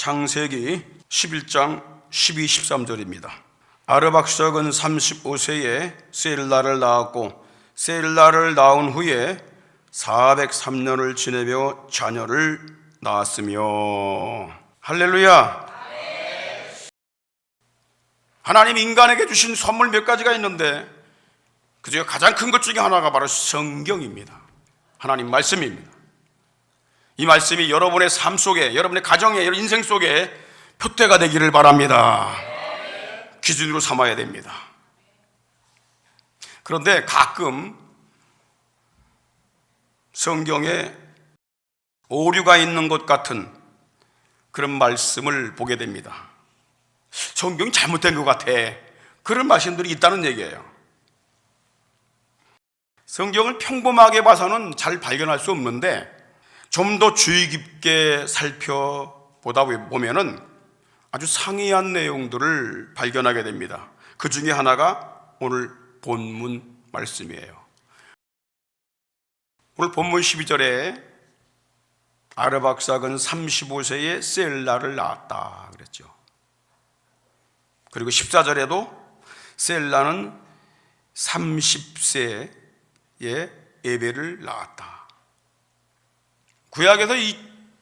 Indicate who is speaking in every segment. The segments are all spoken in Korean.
Speaker 1: 창세기 11장 12, 13절입니다. 아르박삭은 35세에 셀라를 낳았고 셀라를 낳은 후에 403년을 지내며 자녀를 낳았으며. 할렐루야. 하나님 인간에게 주신 선물 몇 가지가 있는데 그중에 가장 큰 것 중에 하나가 바로 성경입니다. 하나님 말씀입니다. 이 말씀이 여러분의 삶 속에, 여러분의 가정에, 여러분 인생 속에 표대가 되기를 바랍니다. 기준으로 삼아야 됩니다. 그런데 가끔 성경에 오류가 있는 것 같은 그런 말씀을 보게 됩니다. 성경이 잘못된 것 같아, 그런 말씀들이 있다는 얘기예요. 성경을 평범하게 봐서는 잘 발견할 수 없는데 좀 더 주의 깊게 살펴보다 보면은 아주 상이한 내용들을 발견하게 됩니다. 그 중에 하나가 오늘 본문 말씀이에요. 오늘 본문 12절에 아르박삭은 35세에 셀라를 낳았다 그랬죠. 그리고 14절에도 셀라는 30세에 에벨을 낳았다. 구약에서 이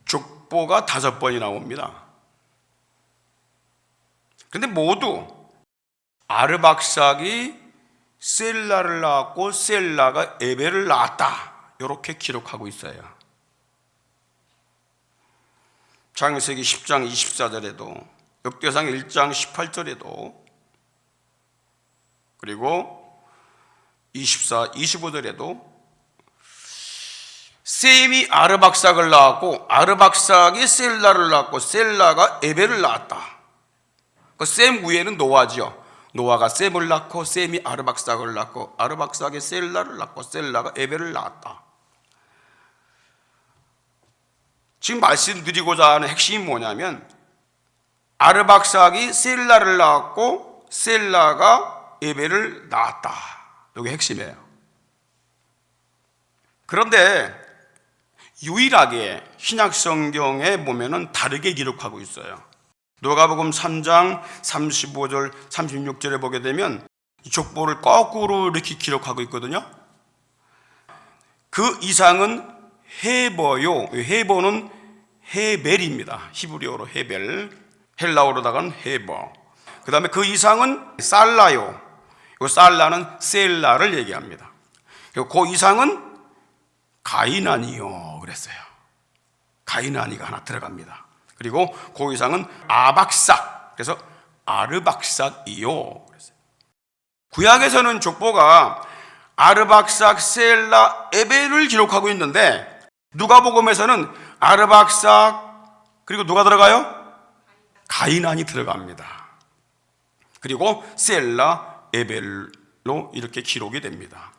Speaker 1: 족보가 5번이 나옵니다. 그런데 모두 아르박삭이 셀라를 낳았고 셀라가 에벨을 낳았다, 이렇게 기록하고 있어요. 창세기 10장 24절에도, 역대상 1장 18절에도, 그리고 24, 25절에도 셈이 아르박삭을 낳았고 아르박삭이 셀라를 낳았고 셀라가 에벨을 낳았다. 셈 위에는 노아죠. 노아가 셈을 낳고 셈이 아르박삭을 낳고 아르박삭이 셀라를 낳고 셀라가 에벨을 낳았다. 지금 말씀드리고자 하는 핵심이 뭐냐면 아르박삭이 셀라를 낳았고 셀라가 에벨을 낳았다, 이게 핵심이에요. 그런데 유일하게 신약성경에 보면은 다르게 기록하고 있어요. 누가복음 3장 35절 36절에 보게 되면 이 족보를 거꾸로 이렇게 기록하고 있거든요. 그 이상은 헤버요. 헤버는 헤벨입니다. 히브리어로 헤벨, 헬라어로다가는 헤버. 그 다음에 그 이상은 살라요. 이 살라는 셀라를 얘기합니다. 그리고 그 이상은 가이나니요 그랬어요. 가이나니가 하나 들어갑니다. 그리고 그 이상은 아박삭, 그래서 아르박삭이요 그랬어요. 구약에서는 족보가 아르박삭, 셀라, 에벨을 기록하고 있는데 누가복음에서는 아르박삭, 그리고 누가 들어가요? 가이난이 들어갑니다. 그리고 셀라, 에벨로 이렇게 기록이 됩니다.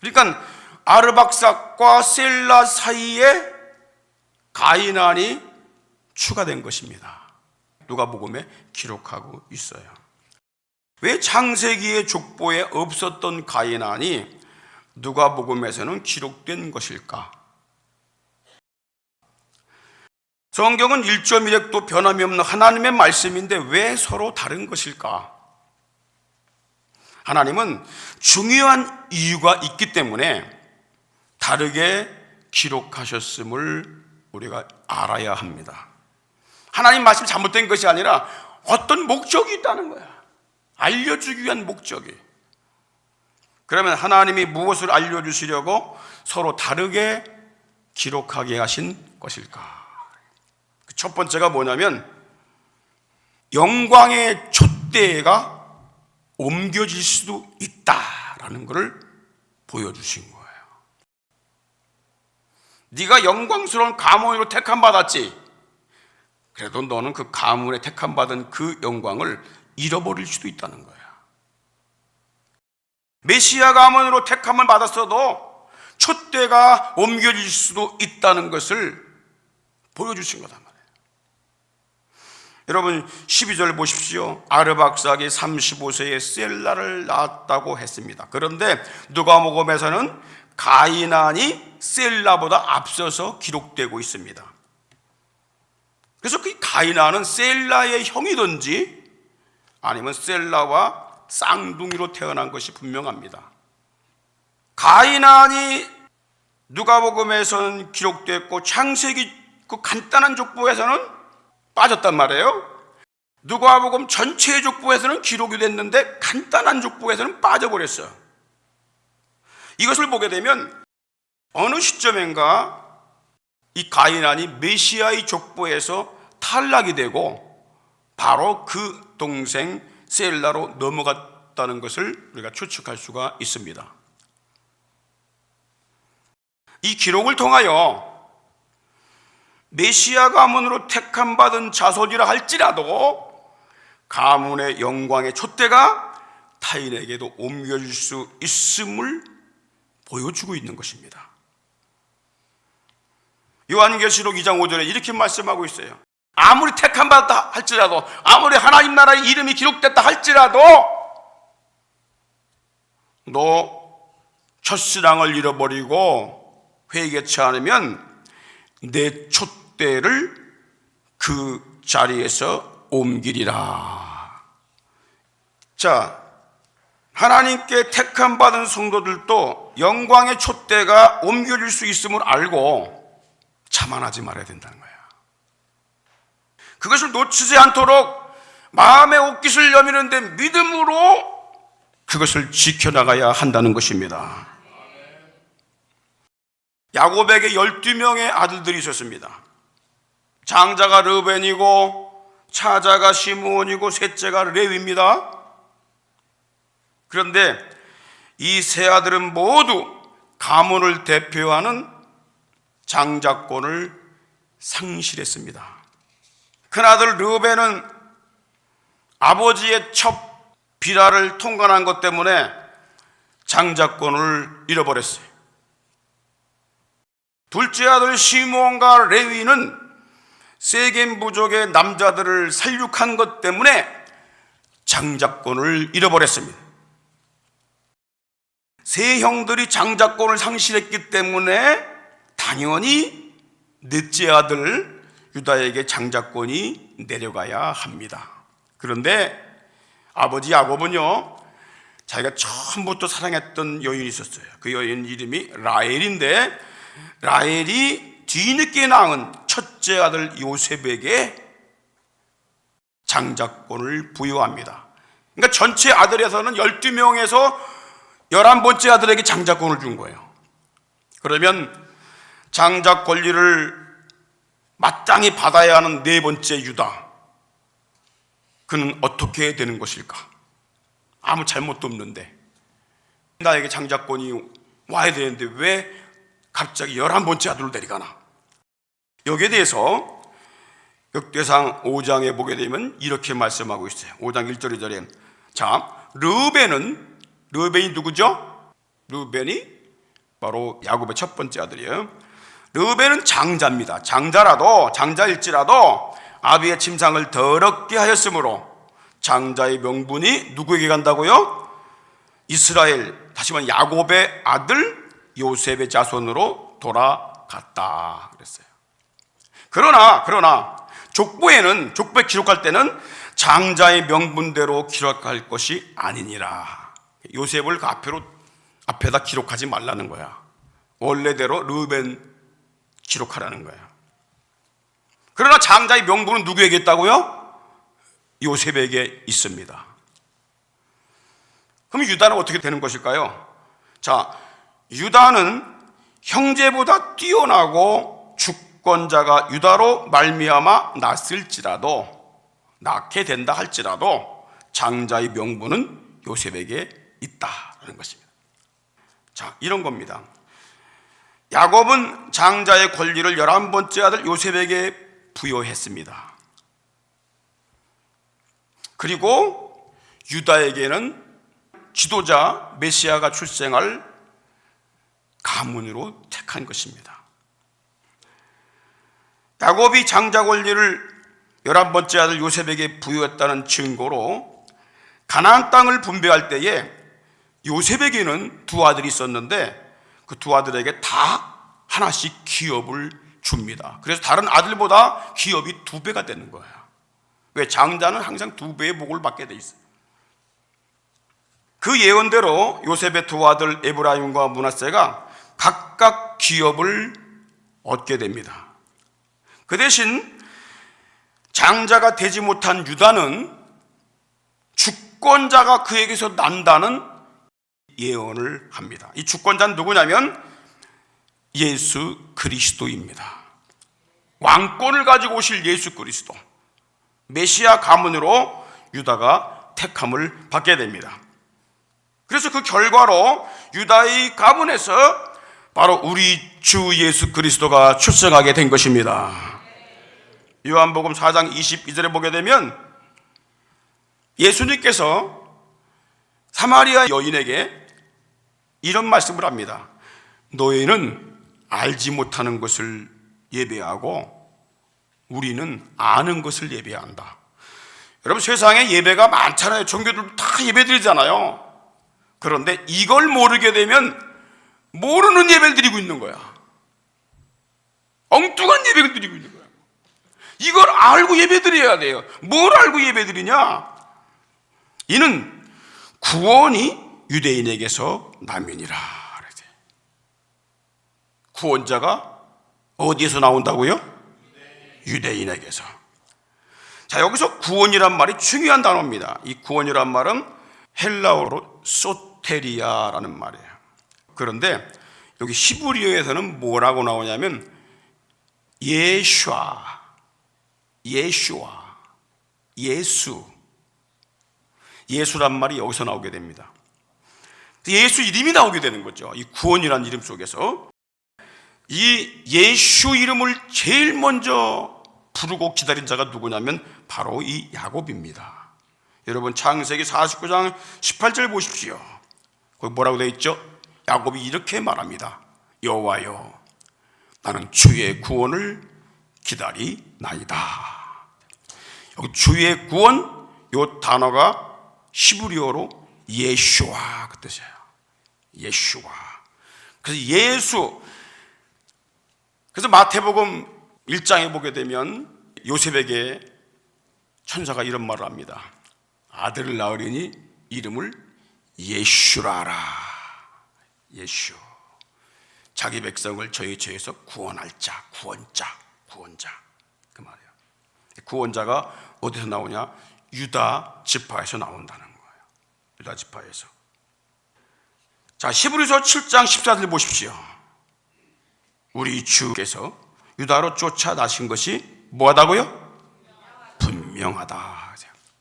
Speaker 1: 그러니까 아르박삭과 셀라 사이에 가이난이 추가된 것입니다. 누가복음에 기록하고 있어요. 왜 창세기의 족보에 없었던 가이난이 누가복음에서는 기록된 것일까? 성경은 1.1획도 변함이 없는 하나님의 말씀인데 왜 서로 다른 것일까? 하나님은 중요한 이유가 있기 때문에 다르게 기록하셨음을 우리가 알아야 합니다. 하나님 말씀이 잘못된 것이 아니라 어떤 목적이 있다는 거야. 알려주기 위한 목적이. 그러면 하나님이 무엇을 알려주시려고 서로 다르게 기록하게 하신 것일까? 첫 번째가 뭐냐면 영광의 촛대가 옮겨질 수도 있다라는 것을 보여주신 거예요. 네가 영광스러운 가문으로 택함 받았지. 그래도 너는 그 가문에 택함 받은 그 영광을 잃어버릴 수도 있다는 거야. 메시아 가문으로 택함을 받았어도 촛대가 옮겨질 수도 있다는 것을 보여주신 거단 말이에요. 여러분 12절 보십시오. 아르박삭이 35세에 셀라를 낳았다고 했습니다. 그런데 누가복음에서는 가이난이 셀라보다 앞서서 기록되고 있습니다. 가이나는 셀라의 형이든지 아니면 셀라와 쌍둥이로 태어난 것이 분명합니다. 가이나니 누가복음에서는 기록됐고 창세기 그 간단한 족보에서는 빠졌단 말이에요. 누가복음 전체의 족보에서는 기록이 됐는데 간단한 족보에서는 빠져버렸어요. 이것을 보게 되면 어느 시점인가 이 가이난이 메시아의 족보에서 탈락이 되고 바로 그 동생 셀라로 넘어갔다는 것을 우리가 추측할 수가 있습니다. 이 기록을 통하여 메시아 가문으로 택함받은 자손이라 할지라도 가문의 영광의 촛대가 타인에게도 옮겨질 수 있음을 보여주고 있는 것입니다. 요한계시록 2장 5절에 이렇게 말씀하고 있어요. 아무리 택함받았다 할지라도, 아무리 하나님 나라의 이름이 기록됐다 할지라도 너 첫신앙을 잃어버리고 회개치 않으면 내 촛대를 그 자리에서 옮기리라. 자, 하나님께 택함받은 성도들도 영광의 촛대가 옮겨질 수 있음을 알고 자만하지 말아야 된다는 거야. 그것을 놓치지 않도록 마음의 옷깃을 여미는데 믿음으로 그것을 지켜나가야 한다는 것입니다. 야곱에게 12명의 아들들이 있었습니다. 장자가 르벤이고 차자가 시므온이고 셋째가 레위입니다. 그런데 이 세 아들은 모두 가문을 대표하는 장자권을 상실했습니다. 큰아들 르벤은 아버지의 첩 비라를 통관한 것 때문에 장자권을 잃어버렸어요. 둘째 아들 시므온과 레위는 세겜 부족의 남자들을 살육한 것 때문에 장자권을 잃어버렸습니다. 세 형들이 장자권을 상실했기 때문에 당연히 넷째 아들 유다에게 장자권이 내려가야 합니다. 그런데 아버지 야곱은요, 자기가 처음부터 사랑했던 여인이 있었어요. 그 여인 이름이 라헬인데 라헬이 뒤늦게 낳은 첫째 아들 요셉에게 장자권을 부여합니다. 그러니까 전체 아들에서는 12명에서 11번째 아들에게 장자권을 준 거예요. 그러면 장자 권리를 마땅히 받아야 하는 네 번째 유다, 그는 어떻게 되는 것일까? 아무 잘못도 없는데 나에게 장자권이 와야 되는데 왜 갑자기 11번째 아들을 데려가나? 여기에 대해서 역대상 5장에 보게 되면 이렇게 말씀하고 있어요. 5장 1절 2절에 자, 르벤이 누구죠? 르벤이 바로 야곱의 첫 번째 아들이에요. 르벤은 장자입니다. 장자일지라도 아비의 침상을 더럽게 하였으므로 장자의 명분이 누구에게 간다고요? 이스라엘, 다시 말해 야곱의 아들 요셉의 자손으로 돌아갔다 그랬어요. 그러나 족보에 기록할 때는 장자의 명분대로 기록할 것이 아니니라. 요셉을 그 앞에다 기록하지 말라는 거야. 원래대로 르벤 기록하라는 거야. 그러나 장자의 명분은 누구에게 있다고요? 요셉에게 있습니다. 그럼 유다는 어떻게 되는 것일까요? 자, 유다는 형제보다 뛰어나고 주권자가 유다로 말미암아 낳게 된다 할지라도 장자의 명분은 요셉에게 있다는 것입니다. 자, 이런 겁니다. 야곱은 장자의 권리를 11번째 아들 요셉에게 부여했습니다. 그리고 유다에게는 지도자 메시아가 출생할 가문으로 택한 것입니다. 야곱이 장자 권리를 11번째 아들 요셉에게 부여했다는 증거로 가나안 땅을 분배할 때에 요셉에게는 두 아들이 있었는데 그 두 아들에게 다 하나씩 기업을 줍니다. 그래서 다른 아들보다 기업이 2배가 되는 거예요. 왜? 장자는 항상 2배의 복을 받게 돼 있어요. 그 예언대로 요셉의 2 아들 에브라임과 므낫세가 각각 기업을 얻게 됩니다. 그 대신 장자가 되지 못한 유다는 주권자가 그에게서 난다는 예언을 합니다. 이 주권자는 누구냐면 예수 그리스도입니다. 왕권을 가지고 오실 예수 그리스도, 메시아 가문으로 유다가 택함을 받게 됩니다. 그래서 그 결과로 유다의 가문에서 바로 우리 주 예수 그리스도가 출생하게 된 것입니다. 요한복음 4장 22절에 보게 되면 예수님께서 사마리아 여인에게 이런 말씀을 합니다. 너희는 알지 못하는 것을 예배하고 우리는 아는 것을 예배한다. 여러분, 세상에 예배가 많잖아요. 종교들 다 예배 드리잖아요. 그런데 이걸 모르게 되면 모르는 예배를 드리고 있는 거야. 엉뚱한 예배를 드리고 있는 거야. 이걸 알고 예배 드려야 돼요. 뭘 알고 예배 드리냐? 이는 구원이 유대인에게서 나면이라. 구원자가 어디에서 나온다고요? 유대인에게서. 자, 여기서 구원이란 말이 중요한 단어입니다. 이 구원이란 말은 헬라어로 소테리아라는 말이에요. 그런데 여기 히브리어에서는 뭐라고 나오냐면 예슈아, 예수, 예수란 말이 여기서 나오게 됩니다. 예수 이름이 나오게 되는 거죠. 이 구원이라는 이름 속에서 이 예수 이름을 제일 먼저 부르고 기다린 자가 누구냐면 바로 이 야곱입니다. 여러분, 창세기 49장 18절 보십시오. 거기 뭐라고 되어 있죠? 야곱이 이렇게 말합니다. 여호와여, 나는 주의 구원을 기다리나이다. 여기 주의 구원, 이 단어가 히브리어로 예슈아 그 뜻이에요. 예슈아. 그래서 예수. 그래서 마태복음 1장에 보게 되면 요셉에게 천사가 이런 말을 합니다. 아들을 낳으리니 이름을 예슈라라. 예슈. 자기 백성을 저희 죄에서 구원할 자, 구원자. 그 말이에요. 구원자가 어디서 나오냐? 유다 지파에서 나온다는 거예요. 유다 지파에서. 자, 히브리서 7장 14절 보십시오. 우리 주께서 유다로 쫓아나신 것이 뭐하다고요? 분명하다.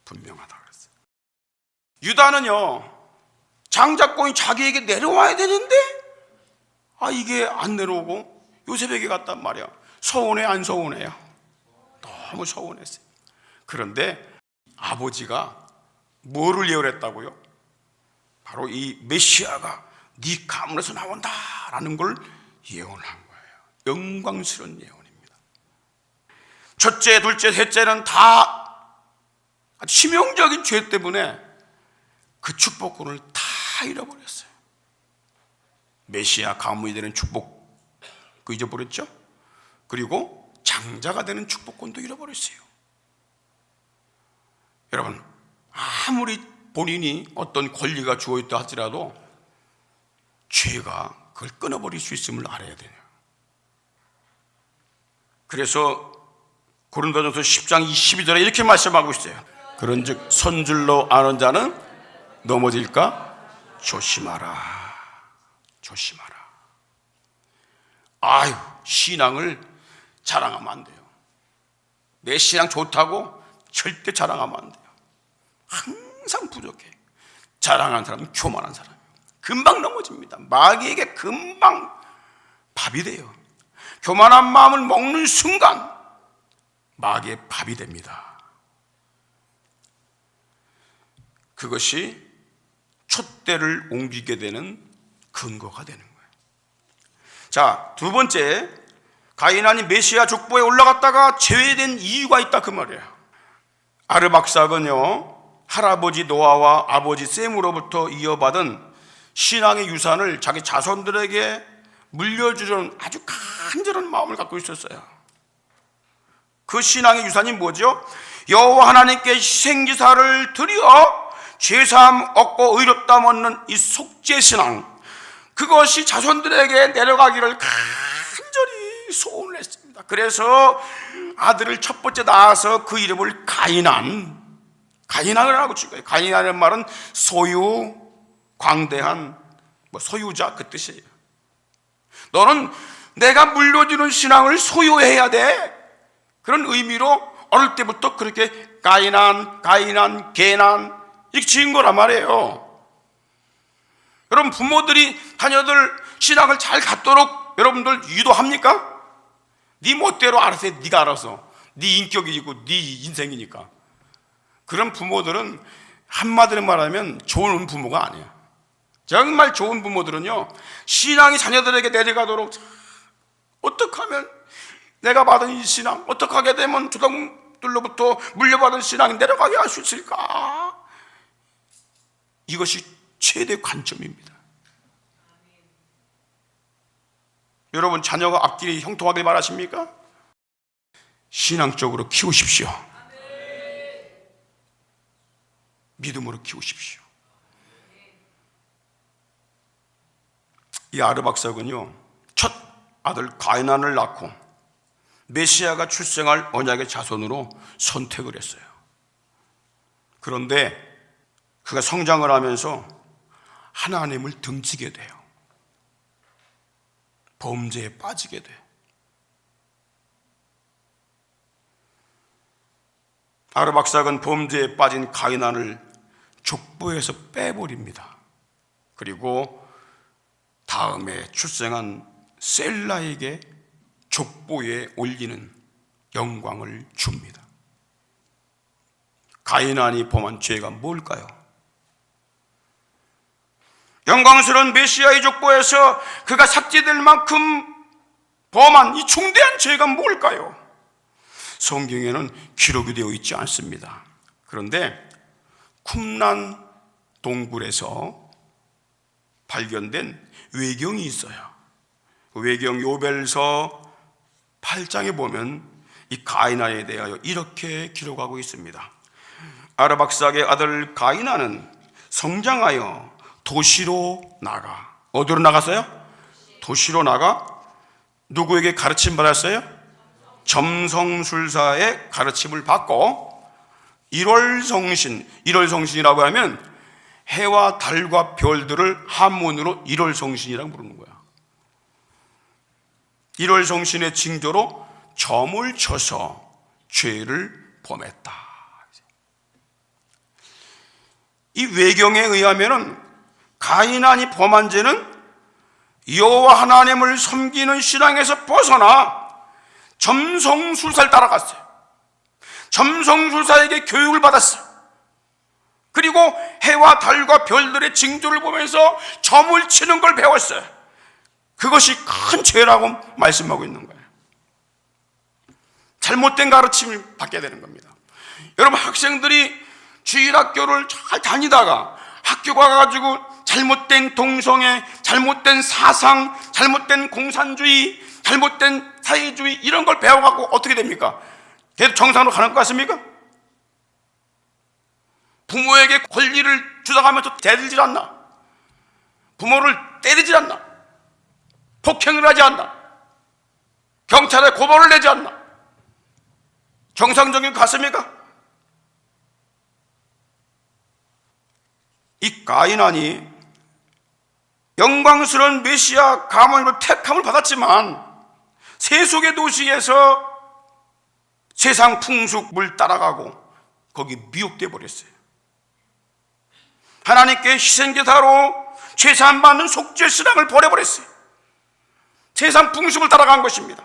Speaker 1: 분명하다 그랬어요. 유다는요, 장자권이 자기에게 내려와야 되는데 이게 안 내려오고 요셉에게 갔단 말이야. 서운해 안 서운해요? 너무 서운했어요. 그런데 아버지가 뭐를 예언했다고요? 바로 이 메시아가 네 가문에서 나온다라는 걸 예언한 거예요. 영광스러운 예언입니다. 첫째, 둘째, 셋째는 다 치명적인 죄 때문에 그 축복권을 다 잃어버렸어요. 메시아 가문이 되는 축복 그 잊어버렸죠? 그리고 장자가 되는 축복권도 잃어버렸어요. 여러분, 아무리 본인이 어떤 권리가 주어있다 하더라도 죄가 그걸 끊어버릴 수 있음을 알아야 돼요. 그래서 고린도전서 10장 22절에 이렇게 말씀하고 있어요. 그런즉 선줄로 아는 자는 넘어질까 조심하라. 신앙을 자랑하면 안 돼요. 내 신앙 좋다고 절대 자랑하면 안 돼요. 항상 부족해. 자랑하는 사람은 교만한 사람이에요. 금방 넘어집니다. 마귀에게 금방 밥이 돼요. 교만한 마음을 먹는 순간 마귀의 밥이 됩니다. 그것이 촛대를 옮기게 되는 근거가 되는 거예요. 자, 두 번째, 가이난이 메시아 족보에 올라갔다가 제외된 이유가 있다 그 말이에요. 아르박삭은요, 할아버지 노아와 아버지 셈으로부터 이어받은 신앙의 유산을 자기 자손들에게 물려주려는 아주 간절한 마음을 갖고 있었어요. 그 신앙의 유산이 뭐죠? 여호와 하나님께 희생제사를 드려 죄사함 얻고 의롭다함 얻는 이 속죄신앙, 그것이 자손들에게 내려가기를 간절히 소원을 했습니다. 그래서 아들을 첫 번째 낳아서 그 이름을 가이난이라고 친 거예요. 가이난이라는 말은 소유, 광대한, 소유자 그 뜻이에요. 너는 내가 물려주는 신앙을 소유해야 돼. 그런 의미로 어릴 때부터 그렇게 가이난, 게난 이렇게 지은 거란 말이에요. 여러분, 부모들이 자녀들 신앙을 잘 갖도록 여러분들 유도합니까? 네 멋대로 알아서 해. 네가 알아서. 네 인격이고 네 인생이니까. 그런 부모들은 한마디로 말하면 좋은 부모가 아니야. 정말 좋은 부모들은요, 신앙이 자녀들에게 내려가도록 어떻게 하면 내가 받은 이 신앙, 어떻게 하게 되면 조상들로부터 물려받은 신앙이 내려가게 할 수 있을까? 이것이 최대 관점입니다. 여러분, 자녀가 앞길이 형통하길 바라십니까? 신앙적으로 키우십시오. 믿음으로 키우십시오. 이 아르박삭은요, 첫 아들 가이난을 낳고 메시아가 출생할 언약의 자손으로 선택을 했어요. 그런데 그가 성장을 하면서 하나님을 등지게 돼요. 범죄에 빠지게 돼요. 아르박삭은 범죄에 빠진 가이난을 족보에서 빼버립니다. 그리고 다음에 출생한 셀라에게 족보에 올리는 영광을 줍니다. 가이난이 범한 죄가 뭘까요? 영광스러운 메시아의 족보에서 그가 삭제될 만큼 범한 이 중대한 죄가 뭘까요? 성경에는 기록이 되어 있지 않습니다. 그런데 쿰란 동굴에서 발견된 외경이 있어요. 외경 요벨서 8장에 보면 이 가이난에 대하여 이렇게 기록하고 있습니다. 아르박삭의 아들 가이난은 성장하여 도시로 나가. 어디로 나갔어요? 도시로 나가. 누구에게 가르침 받았어요? 점성술사의 가르침을 받고 1월성신이라고 하면 해와 달과 별들을 한문으로 1월성신이라고 부르는 거야. 1월성신의 징조로 점을 쳐서 죄를 범했다. 이 외경에 의하면은 가이난이 범한 죄는 여호와 하나님을 섬기는 신앙에서 벗어나 점성술사를 따라갔어요. 점성술사에게 교육을 받았어요. 그리고 해와 달과 별들의 징조를 보면서 점을 치는 걸 배웠어요. 그것이 큰 죄라고 말씀하고 있는 거예요. 잘못된 가르침을 받게 되는 겁니다. 여러분, 학생들이 주일학교를 잘 다니다가 학교 가가지고 잘못된 동성애, 잘못된 사상, 잘못된 공산주의, 잘못된 사회주의 이런 걸 배워갖고 어떻게 됩니까? 계속 정상으로 가는 것 같습니까? 부모에게 권리를 주장하면서 대들질 않나? 부모를 때리질 않나? 폭행을 하지 않나? 경찰에 고발을 내지 않나? 정상적인 것 같습니까? 이 가이난이 영광스러운 메시아 가문으로 택함을 받았지만 세속의 도시에서 세상 풍습을 따라가고 거기 미혹돼 버렸어요. 하나님께 희생제사로 죄사함 받는 속죄 신앙을 버려버렸어요. 세상 풍습을 따라간 것입니다.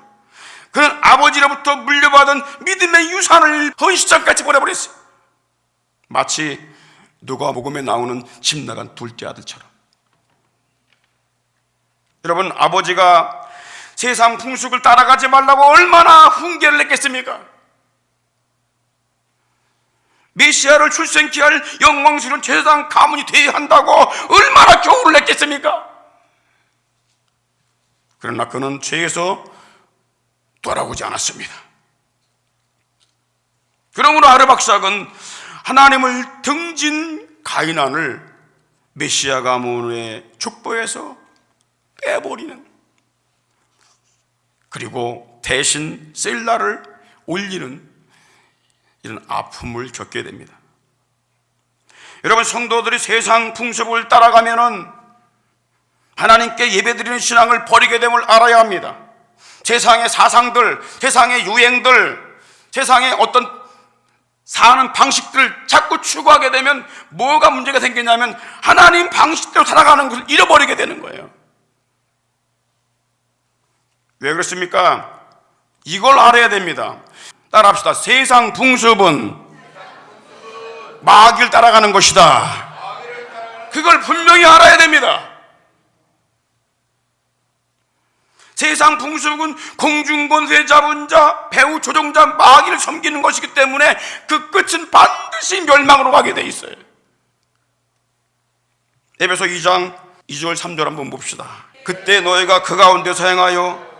Speaker 1: 그는 아버지로부터 물려받은 믿음의 유산을 헌시장까지 버려버렸어요. 마치 누가복음에 나오는 집 나간 둘째 아들처럼. 여러분, 아버지가 세상 풍습을 따라가지 말라고 얼마나 훈계를 냈겠습니까? 메시아를 출생케 할 영광스러운 제사장 가문이 되어야 한다고 얼마나 교훈을 냈겠습니까? 그러나 그는 죄에서 돌아오지 않았습니다. 그러므로 아르박삭은 하나님을 등진 가인안을 메시아 가문의 축복에서 빼버리는, 그리고 대신 셀라를 올리는 이런 아픔을 겪게 됩니다. 여러분, 성도들이 세상 풍습을 따라가면은 하나님께 예배드리는 신앙을 버리게 됨을 알아야 합니다. 세상의 사상들, 세상의 유행들, 세상의 어떤 사는 방식들을 자꾸 추구하게 되면 뭐가 문제가 생기냐면 하나님 방식대로 살아가는 것을 잃어버리게 되는 거예요. 왜 그렇습니까? 이걸 알아야 됩니다. 따라합시다. 세상 풍습은 마귀를 따라가는 것이다. 그걸 분명히 알아야 됩니다. 세상 풍습은 공중권세 잡은 자, 배후 조종자 마귀를 섬기는 것이기 때문에 그 끝은 반드시 멸망으로 가게 돼 있어요. 에베소 2장 2절 3절 한번 봅시다. 그때 너희가 그 가운데서 행하여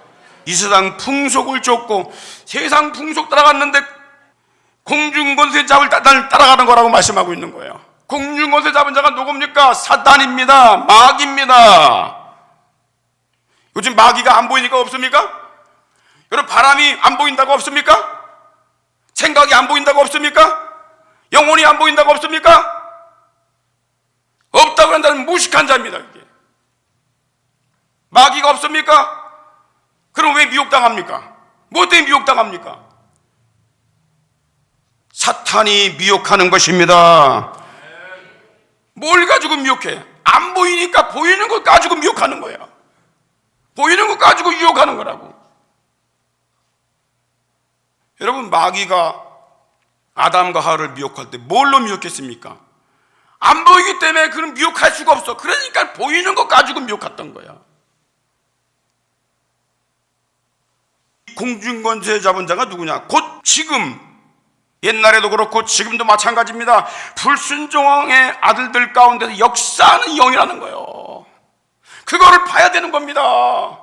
Speaker 1: 이 세상 풍속을 쫓고, 세상 풍속 따라갔는데 공중권세 잡을 따라가는 거라고 말씀하고 있는 거예요. 공중권세 잡은 자가 누굽니까? 사단입니다. 마귀입니다. 요즘 마귀가 안 보이니까 없습니까? 여러분, 바람이 안 보인다고 없습니까? 생각이 안 보인다고 없습니까? 영혼이 안 보인다고 없습니까? 없다고 한다면 무식한 자입니다. 이게. 마귀가 없습니까? 그럼 왜 미혹당합니까? 뭐 때문에 미혹당합니까? 사탄이 미혹하는 것입니다. 뭘 가지고 미혹해? 안 보이니까 보이는 것 가지고 미혹하는 거야. 보이는 것 가지고 유혹하는 거라고. 여러분, 마귀가 아담과 하와를 미혹할 때 뭘로 미혹했습니까? 안 보이기 때문에 그는 미혹할 수가 없어. 그러니까 보이는 것 가지고 미혹했던 거야. 공중권세 잡은 자가 누구냐? 곧 지금, 옛날에도 그렇고 지금도 마찬가지입니다. 불순종의 아들들 가운데서 역사하는 영이라는 거예요. 그거를 봐야 되는 겁니다.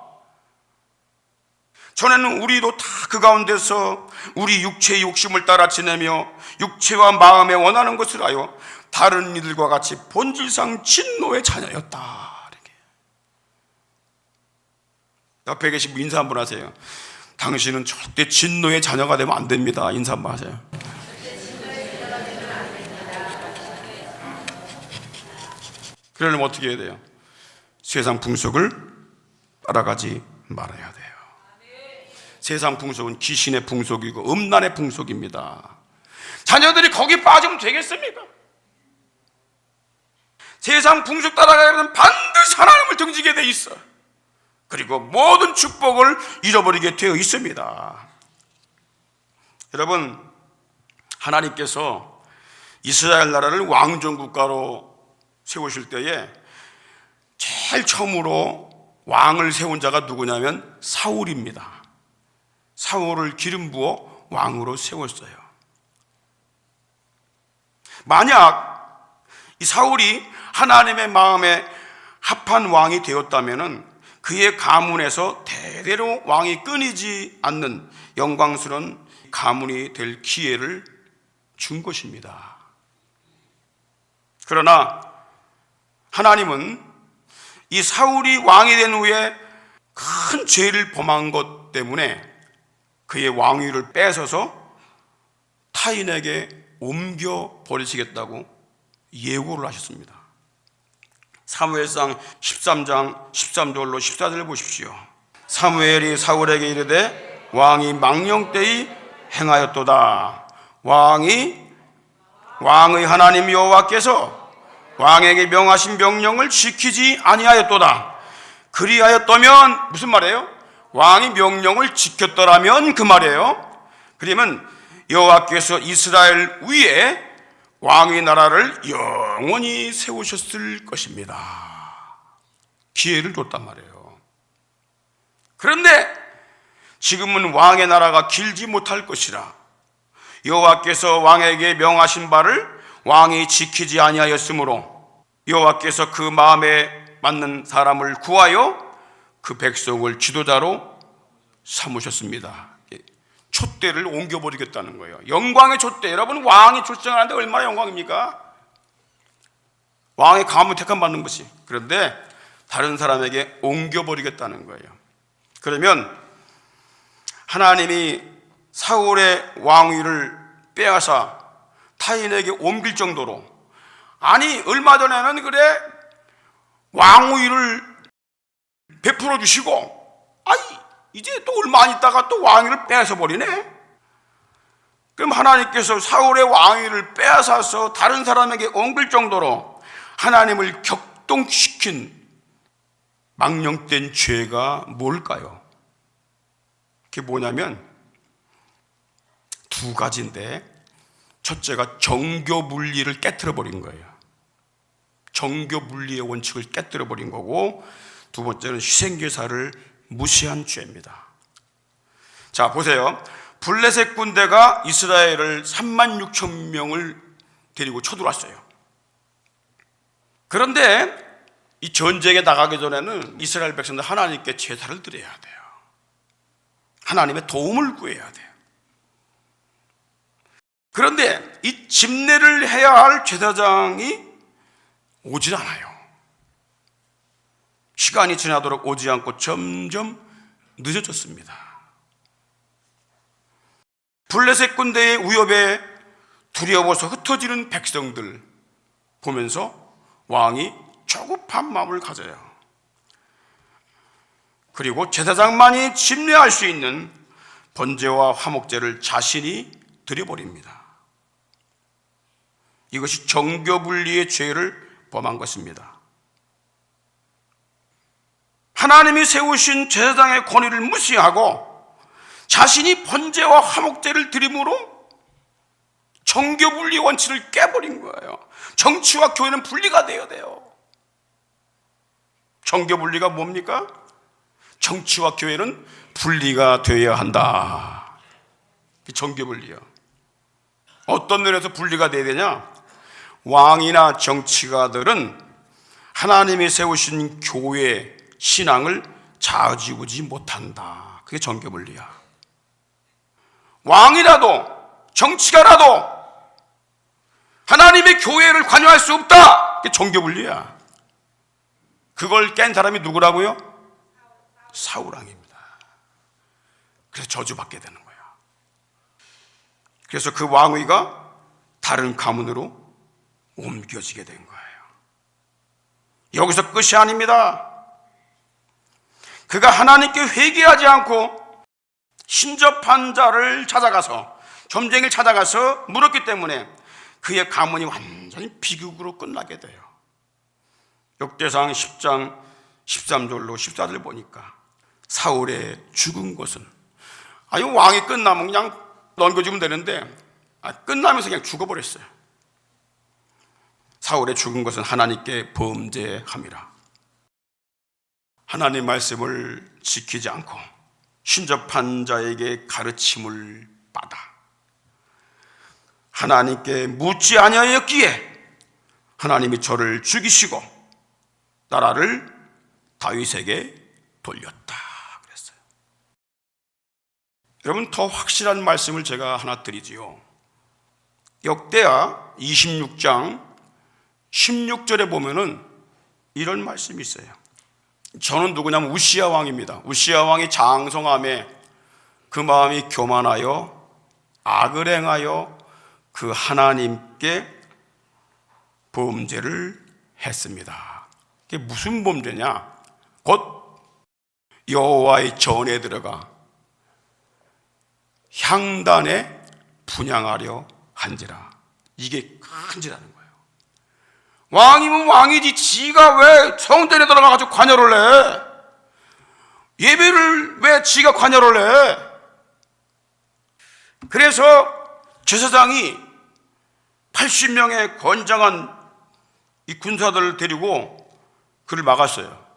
Speaker 1: 전에는 우리도 다 그 가운데서 우리 육체의 욕심을 따라 지내며 육체와 마음에 원하는 것을 하여 다른 이들과 같이 본질상 진노의 자녀였다. 이렇게. 옆에 계신 분 인사 한번 하세요. 당신은 절대 진노의 자녀가 되면 안 됩니다. 인사 한번 하세요. 그러려면 어떻게 해야 돼요? 세상 풍속을 따라가지 말아야 돼요. 세상 풍속은 귀신의 풍속이고 음란의 풍속입니다. 자녀들이 거기 빠지면 되겠습니까? 세상 풍속 따라가려면 반드시 하나님을 등지게 돼 있어. 그리고 모든 축복을 잃어버리게 되어 있습니다. 여러분, 하나님께서 이스라엘 나라를 왕정국가로 세우실 때에 제일 처음으로 왕을 세운 자가 누구냐면 사울입니다. 사울을 기름 부어 왕으로 세웠어요. 만약 이 사울이 하나님의 마음에 합한 왕이 되었다면 그의 가문에서 대대로 왕이 끊이지 않는 영광스러운 가문이 될 기회를 준 것입니다. 그러나 하나님은 이 사울이 왕이 된 후에 큰 죄를 범한 것 때문에 그의 왕위를 뺏어서 타인에게 옮겨 버리시겠다고 예고를 하셨습니다. 사무엘상 13장 13절로 14절을 보십시오. 사무엘이 사울에게 이르되 왕이 망령되이 행하였도다. 왕의 하나님 여호와께서 왕에게 명하신 명령을 지키지 아니하였도다. 그리하였다면 무슨 말이에요? 왕이 명령을 지켰더라면 그 말이에요. 그러면 여호와께서 이스라엘 위에 왕의 나라를 영원히 세우셨을 것입니다. 기회를 줬단 말이에요. 그런데 지금은 왕의 나라가 길지 못할 것이라 여호와께서 왕에게 명하신 바를 왕이 지키지 아니하였으므로 여호와께서 그 마음에 맞는 사람을 구하여 그 백성을 지도자로 삼으셨습니다. 촛대를 옮겨버리겠다는 거예요. 영광의 촛대. 여러분, 왕이 출정하는데 얼마나 영광입니까? 왕의 가문 택함 받는 것이. 그런데 다른 사람에게 옮겨버리겠다는 거예요. 그러면 하나님이 사울의 왕위를 빼앗아 타인에게 옮길 정도로, 아니 얼마 전에는 그래 왕위를 베풀어 주시고, 아이 이제 또 얼마 안 있다가 또 왕위를 빼앗아 버리네. 그럼 하나님께서 사울의 왕위를 빼앗아서 다른 사람에게 옮길 정도로 하나님을 격동시킨 망령된 죄가 뭘까요? 그게 뭐냐면 두 가지인데, 첫째가 정교 분리를 깨트려 버린 거예요. 정교 분리의 원칙을 깨뜨려 버린 거고, 두 번째는 희생제사를 무시한 죄입니다. 자, 보세요. 블레셋 군대가 이스라엘을 36,000명을 데리고 쳐들어왔어요. 그런데 이 전쟁에 나가기 전에는 이스라엘 백성들 하나님께 제사를 드려야 돼요. 하나님의 도움을 구해야 돼요. 그런데 이 집례를 해야 할 제사장이 오질 않아요. 시간이 지나도록 오지 않고 점점 늦어졌습니다. 블레셋 군대의 위협에 두려워서 흩어지는 백성들 보면서 왕이 조급한 마음을 가져요. 그리고 제사장만이 집례할 수 있는 번제와 화목제를 자신이 드려버립니다. 이것이 정교분리의 죄를 범한 것입니다. 하나님이 세우신 제사장의 권위를 무시하고 자신이 번제와 화목제를 드림으로 정교분리 원칙을 깨버린 거예요. 정치와 교회는 분리가 되어야 돼요. 정교분리가 뭡니까? 정치와 교회는 분리가 되어야 한다. 정교분리요. 어떤 면에서 분리가 되어야 되냐? 왕이나 정치가들은 하나님이 세우신 교회 신앙을 좌지우지 못한다. 그게 정교분리야. 왕이라도 정치가라도 하나님의 교회를 관여할 수 없다. 그게 정교분리야. 그걸 깬 사람이 누구라고요? 사울왕입니다. 그래서 저주받게 되는 거야. 그래서 그 왕위가 다른 가문으로 옮겨지게 된 거예요. 여기서 끝이 아닙니다. 그가 하나님께 회개하지 않고 신접한 자를 찾아가서, 점쟁이를 찾아가서 물었기 때문에 그의 가문이 완전히 비극으로 끝나게 돼요. 역대상 10장 13절로 14절 보니까 사울의 죽은 것은, 아니 왕이 끝나면 그냥 넘겨주면 되는데 끝나면서 그냥 죽어버렸어요. 사울의 죽은 것은 하나님께 범죄함이라. 하나님 말씀을 지키지 않고 신접한 자에게 가르침을 받아 하나님께 묻지 아니하였기에 하나님이 저를 죽이시고 나라를 다윗에게 돌렸다 그랬어요. 여러분, 더 확실한 말씀을 제가 하나 드리지요. 역대하 26장 16절에 보면은 이런 말씀이 있어요. 저는 누구냐면 우시야 왕입니다. 우시야 왕이 장성함에 그 마음이 교만하여 악을 행하여 그 하나님께 범죄를 했습니다. 그게 무슨 범죄냐? 곧 여호와의 전에 들어가 향단에 분향하려 한지라. 이게 큰 죄라는 거예요. 왕이면 왕이지 지가 왜 성전에 들어가가지고 관여를 해? 예배를 왜 지가 관여를 해? 그래서 제사장이 80명의 건장한 이 군사들을 데리고 그를 막았어요.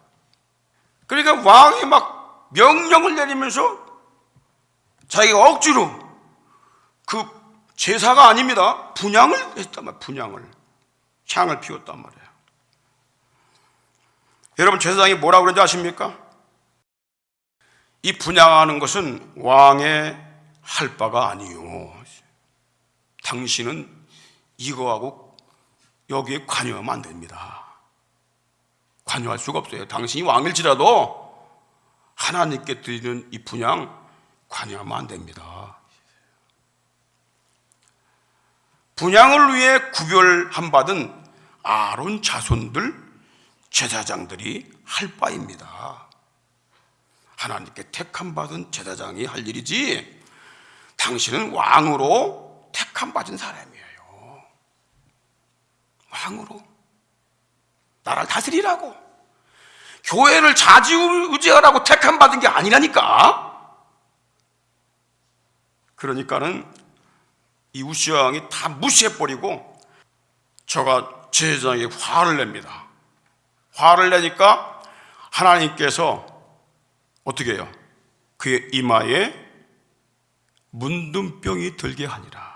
Speaker 1: 그러니까 왕이 막 명령을 내리면서 자기가 억지로 그 제사가 아닙니다. 분향을 했단 말이에요. 분향을. 향을 피웠단 말이에요. 여러분, 제사장이 뭐라고 그런지 아십니까? 이 분양하는 것은 왕의 할 바가 아니요. 당신은 이거하고 여기에 관여하면 안 됩니다. 관여할 수가 없어요. 당신이 왕일지라도 하나님께 드리는 이 분양 관여하면 안 됩니다. 분양을 위해 구별한 받은 아론 자손들, 제사장들이 할 바입니다. 하나님께 택함 받은 제사장이 할 일이지, 당신은 왕으로 택함 받은 사람이에요. 왕으로 나라를 다스리라고, 교회를 좌지우지하라고 택함 받은 게 아니라니까. 그러니까는 이 우시아 왕이 다 무시해버리고 저가 제사장에게 화를 냅니다. 화를 내니까 하나님께서 어떻게 해요? 그의 이마에 문둥병이 들게 하니라.